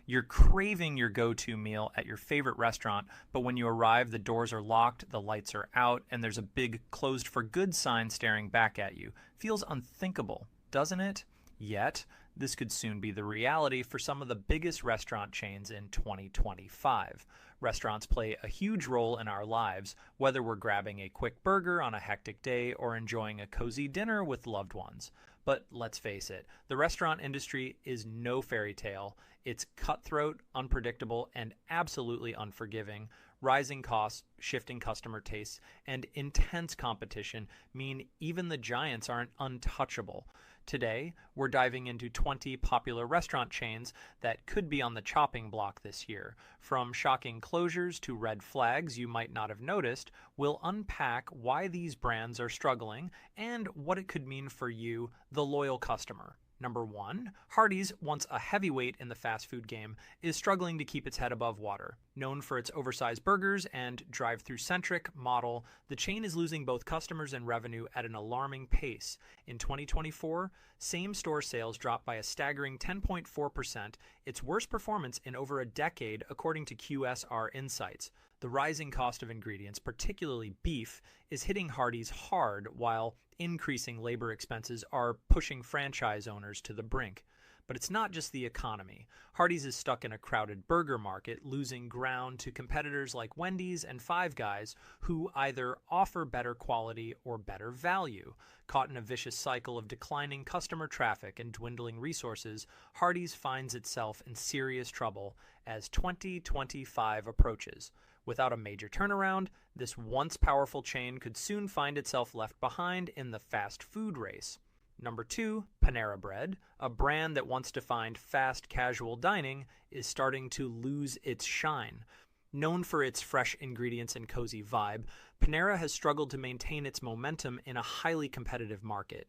You're craving your go-to meal at your favorite restaurant, but when you arrive, the doors are locked, the lights are out, and there's a big closed for good sign staring back at you. Feels unthinkable, doesn't it? Yet, this could soon be the reality for some of the biggest restaurant chains in 2025. Restaurants play a huge role in our lives, whether we're grabbing a quick burger on a hectic day or enjoying a cozy dinner with loved ones. But let's face it, the restaurant industry is no fairy tale. It's cutthroat, unpredictable, and absolutely unforgiving. Rising costs, shifting customer tastes, and intense competition mean even the giants aren't untouchable. Today, we're diving into 20 popular restaurant chains that could be on the chopping block this year. From shocking closures to red flags you might not have noticed, we'll unpack why these brands are struggling and what it could mean for you, the loyal customer. Number 1, Hardee's, once a heavyweight in the fast food game, is struggling to keep its head above water. Known for its oversized burgers and drive-through centric model, the chain is losing both customers and revenue at an alarming pace. In 2024, same-store sales dropped by a staggering 10.4%, its worst performance in over a decade according to QSR Insights. The rising cost of ingredients, particularly beef, is hitting Hardee's hard, while increasing labor expenses are pushing franchise owners to the brink. But it's not just the economy. Hardee's is stuck in a crowded burger market, losing ground to competitors like Wendy's and Five Guys, who either offer better quality or better value. Caught in a vicious cycle of declining customer traffic and dwindling resources, Hardee's finds itself in serious trouble as 2025 approaches. Without a major turnaround, this once powerful chain could soon find itself left behind in the fast food race. Number 2, Panera Bread, a brand that once defined fast casual dining, is starting to lose its shine. Known for its fresh ingredients and cozy vibe, Panera has struggled to maintain its momentum in a highly competitive market.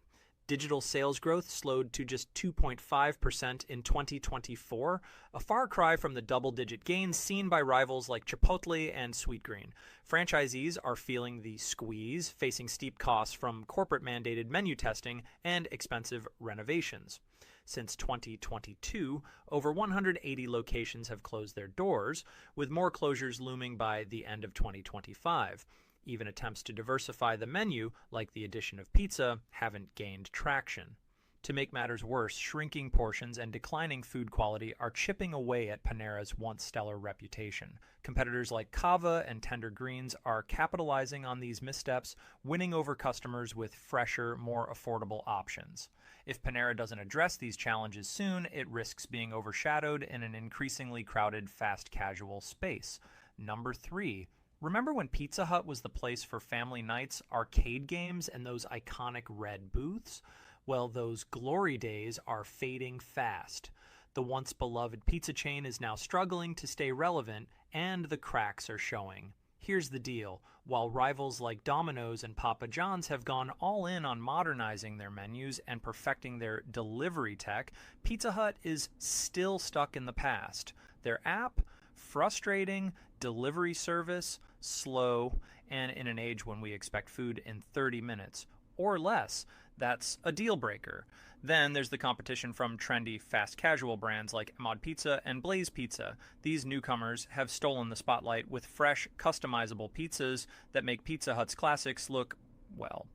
Digital sales growth slowed to just 2.5% in 2024, a far cry from the double-digit gains seen by rivals like Chipotle and Sweetgreen. Franchisees are feeling the squeeze, facing steep costs from corporate-mandated menu testing and expensive renovations. Since 2022, over 180 locations have closed their doors, with more closures looming by the end of 2025. Even attempts to diversify the menu, like the addition of pizza, haven't gained traction. To make matters worse, shrinking portions and declining food quality are chipping away at Panera's once stellar reputation. Competitors like Cava and Tender Greens are capitalizing on these missteps, winning over customers with fresher, more affordable options. If Panera doesn't address these challenges soon, it risks being overshadowed in an increasingly crowded fast casual space. Number 3. Remember when Pizza Hut was the place for family nights, arcade games, and those iconic red booths? Well, those glory days are fading fast. The once beloved pizza chain is now struggling to stay relevant, and the cracks are showing. Here's the deal. While rivals like Domino's and Papa John's have gone all in on modernizing their menus and perfecting their delivery tech, Pizza Hut is still stuck in the past. Their app? Frustrating. Delivery service? Slow. And in an age when we expect food in 30 minutes or less, that's a deal breaker. Then there's the competition from trendy fast casual brands like Mod Pizza and Blaze Pizza. These newcomers have stolen the spotlight with fresh, customizable pizzas that make Pizza Hut's classics look, well,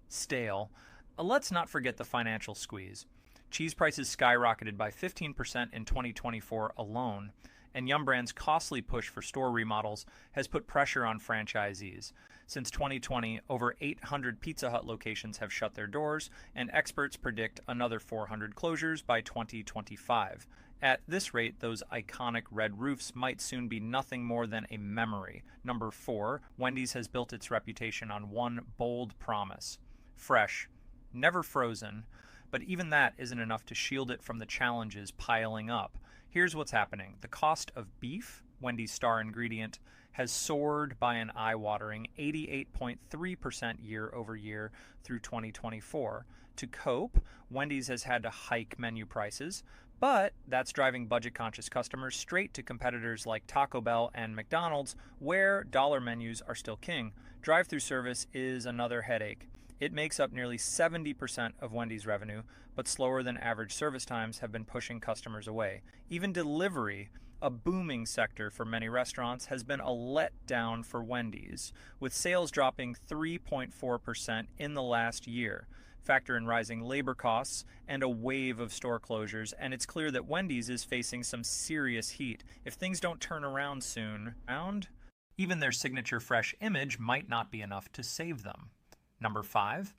stale. Let's not forget the financial squeeze. Cheese prices skyrocketed by 15% in 2024 alone, and Yum Brand's costly push for store remodels has put pressure on franchisees. Since 2020, over 800 Pizza Hut locations have shut their doors, and experts predict another 400 closures by 2025. At this rate, those iconic red roofs might soon be nothing more than a memory. Number 4, Wendy's has built its reputation on one bold promise: fresh, never frozen. But even that isn't enough to shield it from the challenges piling up. Here's what's happening. The cost of beef, Wendy's star ingredient, has soared by an eye-watering 88.3% year over year through 2024. To cope, Wendy's has had to hike menu prices, but that's driving budget-conscious customers straight to competitors like Taco Bell and McDonald's, where dollar menus are still king. Drive-through service is another headache. It makes up nearly 70% of Wendy's revenue, but slower than average service times have been pushing customers away. Even delivery, a booming sector for many restaurants, has been a letdown for Wendy's, with sales dropping 3.4% in the last year. Factor in rising labor costs and a wave of store closures, and it's clear that Wendy's is facing some serious heat. If things don't turn around soon, even their signature fresh image might not be enough to save them. Number 5,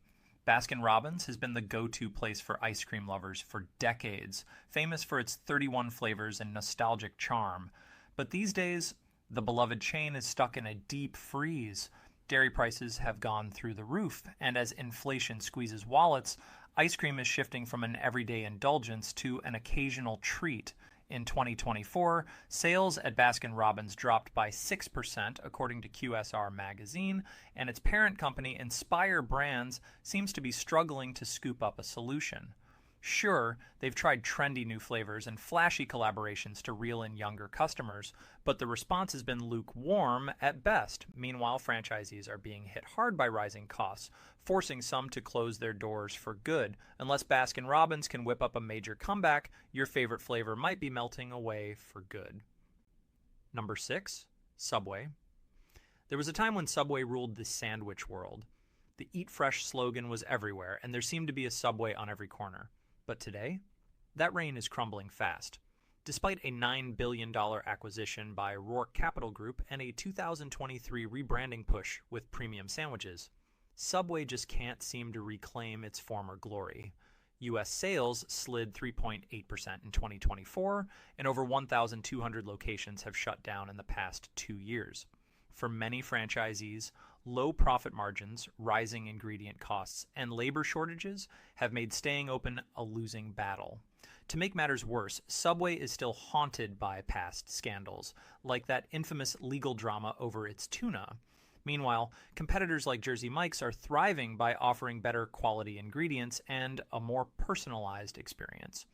Baskin Robbins has been the go-to place for ice cream lovers for decades, famous for its 31 flavors and nostalgic charm. But these days, the beloved chain is stuck in a deep freeze. Dairy prices have gone through the roof, and as inflation squeezes wallets, ice cream is shifting from an everyday indulgence to an occasional treat. In 2024, sales at Baskin Robbins dropped by 6%, according to QSR magazine, and its parent company, Inspire Brands, seems to be struggling to scoop up a solution. Sure, they've tried trendy new flavors and flashy collaborations to reel in younger customers, but the response has been lukewarm at best. Meanwhile, franchisees are being hit hard by rising costs, forcing some to close their doors for good. Unless Baskin Robbins can whip up a major comeback, your favorite flavor might be melting away for good. Number 6, Subway. There was a time when Subway ruled the sandwich world. The Eat Fresh slogan was everywhere, and there seemed to be a Subway on every corner. But today, that reign is crumbling fast. Despite a $9 billion acquisition by Roark Capital Group and a 2023 rebranding push with premium sandwiches, Subway just can't seem to reclaim its former glory. U.S. sales slid 3.8% in 2024, and over 1,200 locations have shut down in the past 2 years. For many franchisees, low profit margins, rising ingredient costs, and labor shortages have made staying open a losing battle. To make matters worse, Subway is still haunted by past scandals, like that infamous legal drama over its tuna. Meanwhile, competitors like Jersey Mike's are thriving by offering better quality ingredients and a more personalized experience.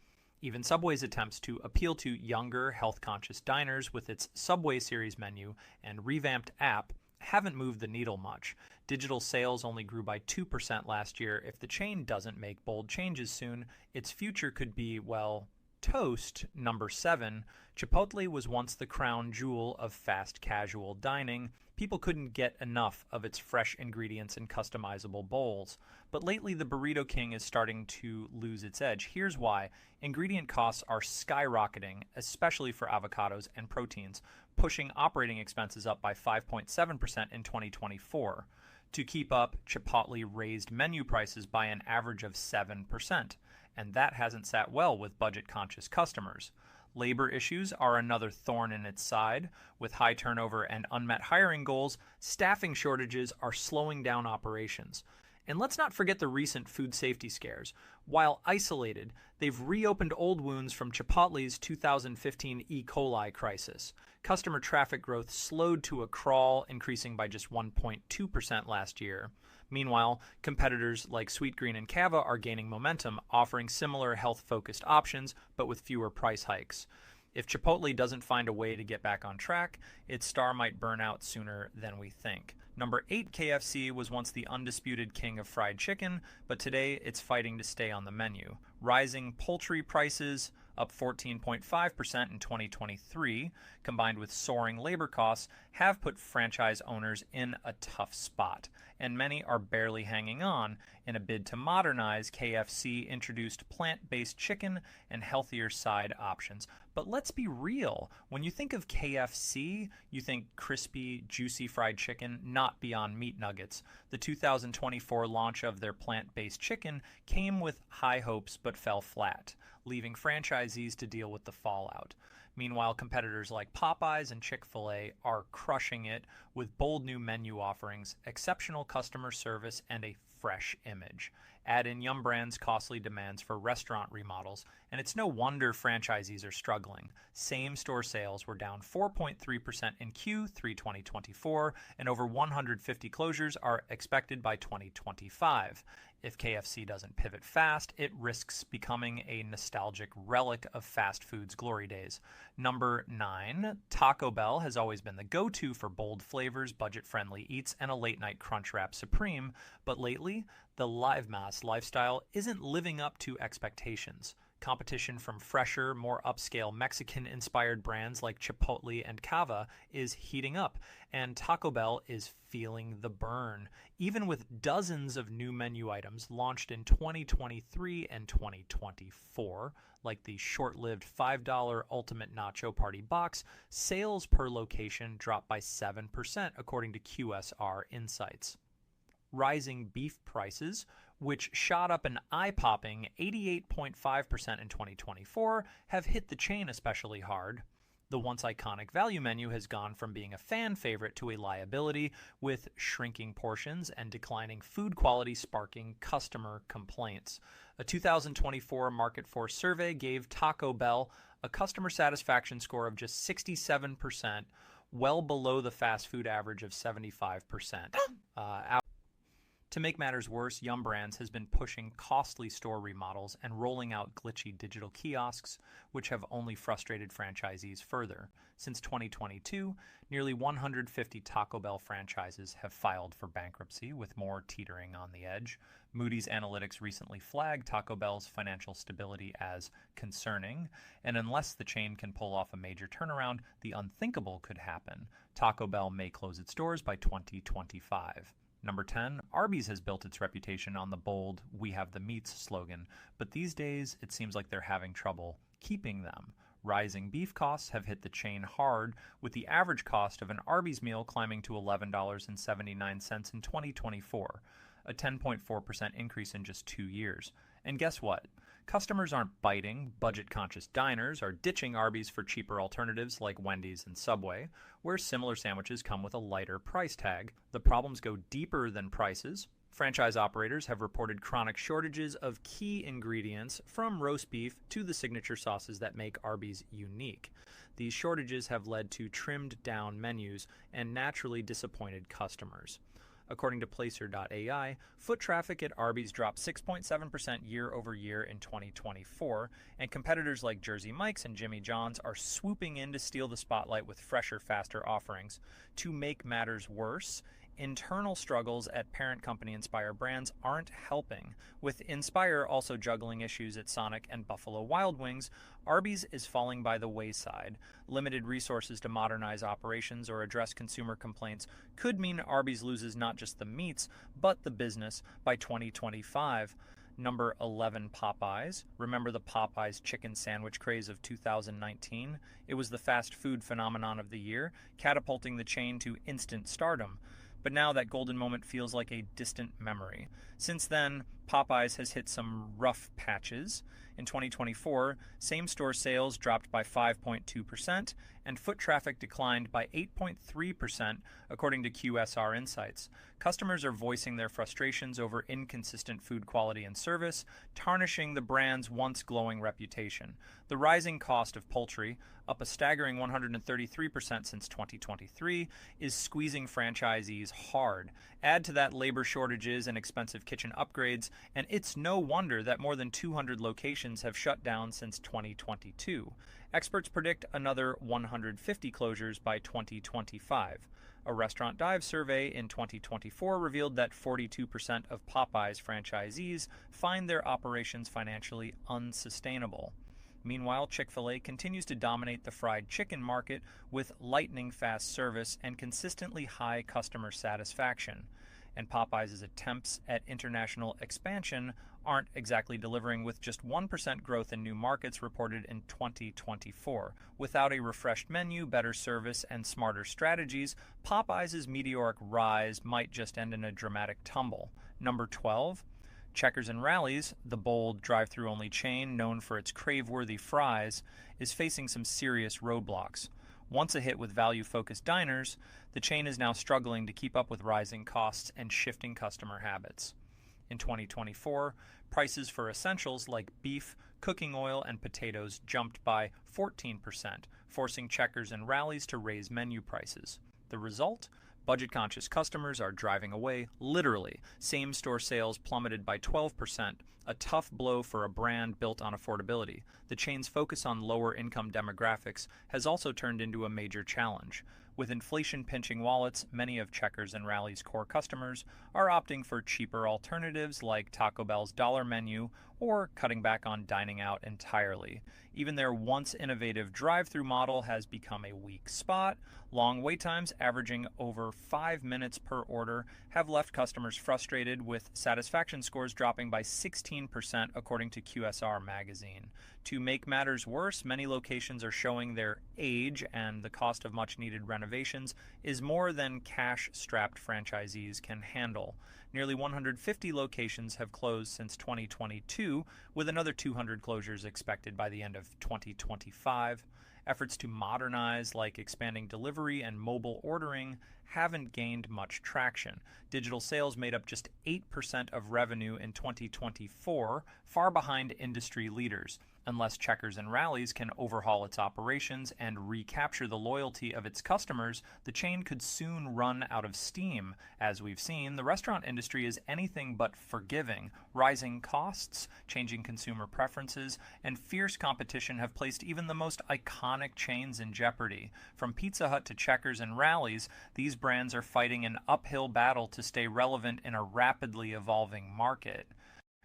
Even Subway's attempts to appeal to younger, health-conscious diners with its Subway Series menu and revamped app haven't moved the needle much. Digital sales only grew by 2% last year. If the chain doesn't make bold changes soon, its future could be, well, toast. Number 7, Chipotle was once the crown jewel of fast casual dining. People couldn't get enough of its fresh ingredients and customizable bowls. But lately, the Burrito King is starting to lose its edge. Here's why. Ingredient costs are skyrocketing, especially for avocados and proteins, pushing operating expenses up by 5.7% in 2024. To keep up, Chipotle raised menu prices by an average of 7%, and that hasn't sat well with budget-conscious customers. Labor issues are another thorn in its side. With high turnover and unmet hiring goals, staffing shortages are slowing down operations. And let's not forget the recent food safety scares. While isolated, they've reopened old wounds from Chipotle's 2015 E. coli crisis. Customer traffic growth slowed to a crawl, increasing by just 1.2% last year. Meanwhile, competitors like Sweetgreen and Cava are gaining momentum, offering similar health-focused options, but with fewer price hikes. If Chipotle doesn't find a way to get back on track, its star might burn out sooner than we think. Number 8, KFC was once the undisputed king of fried chicken, but today it's fighting to stay on the menu. Rising poultry prices, up 14.5% in 2023, combined with soaring labor costs, have put franchise owners in a tough spot, and many are barely hanging on. In a bid to modernize, KFC introduced plant-based chicken and healthier side options. But let's be real, when you think of KFC, you think crispy, juicy fried chicken, not Beyond Meat nuggets. The 2024 launch of their plant-based chicken came with high hopes but fell flat, leaving franchisees to deal with the fallout. Meanwhile, competitors like Popeyes and Chick-fil-A are crushing it with bold new menu offerings, exceptional customer service, and a fresh image. Add in Yum Brand's costly demands for restaurant remodels, and it's no wonder franchisees are struggling. Same-store sales were down 4.3% in Q3 2024, and over 150 closures are expected by 2025. If KFC doesn't pivot fast, it risks becoming a nostalgic relic of fast food's glory days. Number 9, Taco Bell has always been the go-to for bold flavors, budget-friendly eats, and a late-night Crunchwrap Supreme, but lately, The live mass lifestyle isn't living up to expectations. Competition from fresher, more upscale Mexican inspired brands like Chipotle and Cava is heating up, and Taco Bell is feeling the burn. Even with dozens of new menu items launched in 2023 and 2024, like the short lived $5 Ultimate Nacho Party Box, sales per location dropped by 7%, according to QSR Insights. Rising beef prices, which shot up an eye-popping 88.5% in 2024, have hit the chain especially hard. The once iconic value menu has gone from being a fan favorite to a liability, with shrinking portions and declining food quality sparking customer complaints. A 2024 Market Force survey gave Taco Bell a customer satisfaction score of just 67%, well below the fast food average of 75%. To make matters worse, Yum Brands has been pushing costly store remodels and rolling out glitchy digital kiosks, which have only frustrated franchisees further. Since 2022, nearly 150 Taco Bell franchises have filed for bankruptcy, with more teetering on the edge. Moody's Analytics recently flagged Taco Bell's financial stability as concerning, and unless the chain can pull off a major turnaround, the unthinkable could happen. Taco Bell may close its doors by 2025. Number 10, Arby's has built its reputation on the bold "We have the meats" slogan, but these days it seems like they're having trouble keeping them. Rising beef costs have hit the chain hard, with the average cost of an Arby's meal climbing to $11.79 in 2024, a 10.4% increase in just 2 years. And guess what? Customers aren't biting. Budget-conscious diners are ditching Arby's for cheaper alternatives like Wendy's and Subway, where similar sandwiches come with a lighter price tag. The problems go deeper than prices. Franchise operators have reported chronic shortages of key ingredients, from roast beef to the signature sauces that make Arby's unique. These shortages have led to trimmed-down menus and naturally disappointed customers. According to Placer.ai, foot traffic at Arby's dropped 6.7% year over year in 2024, and competitors like Jersey Mike's and Jimmy John's are swooping in to steal the spotlight with fresher, faster offerings. To make matters worse, internal struggles at parent company Inspire Brands aren't helping. With Inspire also juggling issues at Sonic and Buffalo Wild Wings, Arby's is falling by the wayside. Limited resources to modernize operations or address consumer complaints could mean Arby's loses not just the meats, but the business by 2025. Number 11, Popeyes. Remember the Popeyes chicken sandwich craze of 2019? It was the fast food phenomenon of the year, catapulting the chain to instant stardom. But now that golden moment feels like a distant memory. Since then, Popeyes has hit some rough patches. In 2024, same-store sales dropped by 5.2%, and foot traffic declined by 8.3%, according to QSR Insights. Customers are voicing their frustrations over inconsistent food quality and service, tarnishing the brand's once glowing reputation. The rising cost of poultry, up a staggering 133% since 2023, is squeezing franchisees hard. Add to that labor shortages and expensive kitchen upgrades, and it's no wonder that more than 200 locations have shut down since 2022. Experts predict another 150 closures by 2025. A Restaurant Dive survey in 2024 revealed that 42% of Popeyes franchisees find their operations financially unsustainable. Meanwhile, Chick-fil-A continues to dominate the fried chicken market with lightning-fast service and consistently high customer satisfaction. And Popeyes' attempts at international expansion aren't exactly delivering, with just 1% growth in new markets reported in 2024. Without a refreshed menu, better service, and smarter strategies, Popeyes' meteoric rise might just end in a dramatic tumble. Number 12, Checkers and Rally's, the bold drive-thru only chain known for its crave-worthy fries, is facing some serious roadblocks. Once a hit with value-focused diners, the chain is now struggling to keep up with rising costs and shifting customer habits. In 2024, prices for essentials like beef, cooking oil, and potatoes jumped by 14%, forcing Checkers and Rally's to raise menu prices. The result? Budget-conscious customers are driving away, literally. Same-store sales plummeted by 12%, a tough blow for a brand built on affordability. The chain's focus on lower-income demographics has also turned into a major challenge. With inflation pinching wallets, many of Checkers and Rally's core customers are opting for cheaper alternatives like Taco Bell's dollar menu or cutting back on dining out entirely. Even their once innovative drive-thru model has become a weak spot. Long wait times, averaging over 5 minutes per order, have left customers frustrated, with satisfaction scores dropping by 16% according to QSR magazine. To make matters worse, many locations are showing their age, and the cost of much-needed renovations is more than cash-strapped franchisees can handle. Nearly 150 locations have closed since 2022, with another 200 closures expected by the end of 2025. Efforts to modernize, like expanding delivery and mobile ordering, haven't gained much traction. Digital sales made up just 8% of revenue in 2024, far behind industry leaders. Unless Checkers and Rally's can overhaul its operations and recapture the loyalty of its customers, the chain could soon run out of steam. As we've seen, the restaurant industry is anything but forgiving. Rising costs, changing consumer preferences, and fierce competition have placed even the most iconic chains in jeopardy. From Pizza Hut to Checkers and Rally's, these brands are fighting an uphill battle to stay relevant in a rapidly evolving market.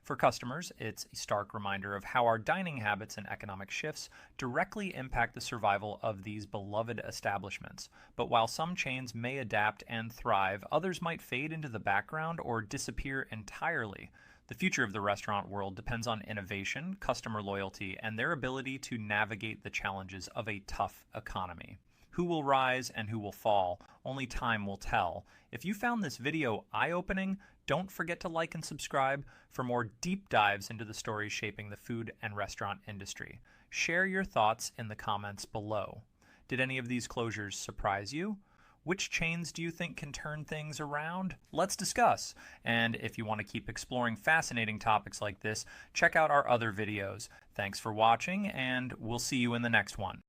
For customers, it's a stark reminder of how our dining habits and economic shifts directly impact the survival of these beloved establishments. But while some chains may adapt and thrive, others might fade into the background or disappear entirely. The future of the restaurant world depends on innovation, customer loyalty, and their ability to navigate the challenges of a tough economy. Who will rise and who will fall? Only time will tell. If you found this video eye-opening, don't forget to like and subscribe for more deep dives into the stories shaping the food and restaurant industry. Share your thoughts in the comments below. Did any of these closures surprise you? Which chains do you think can turn things around? Let's discuss. And if you want to keep exploring fascinating topics like this, check out our other videos. Thanks for watching, and we'll see you in the next one.